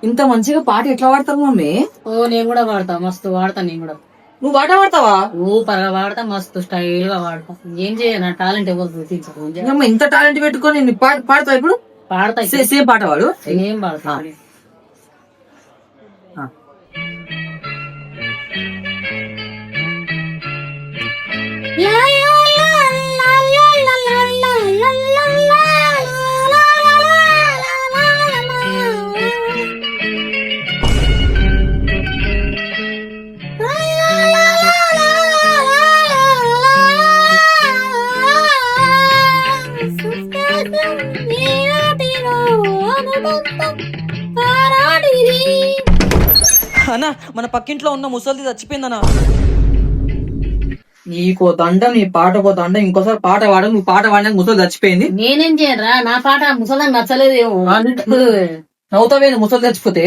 ఇంత మంచిగా పాట ఎట్లా పాడతారు మమ్మీ? ఓ నేను కూడా పాడతా, మస్తు పాడతా నేను కూడా. నువ్వు పాట పాడతావా? సూపర్ గా పాడతా, మస్తు స్టైల్ గా పాడతా. ఏం చేయను, టాలెంట్ ఎవరు గుర్తించరు. అమ్మ, ఇంత టాలెంట్ పెట్టుకొని పాడతావు ఇప్పుడు? పాడతా, సేమ్ పాట వాడు. ఏం పాడతా. అన్నా, మన పక్కింట్లో ఉన్న ముసలిది చచ్చిపోయిందన్నా. నీకో దండ, నీ పాటకో దండ. ఇంకోసారి పాట పాడ, నువ్వు పాట పాడినాక ముసలి చచ్చిపోయింది. నేనేం చేయరా, నా పాట ముసలాన్ని నచ్చలేదేమో. నవ్వుతావేంది ముసలి చచ్చిపోతే?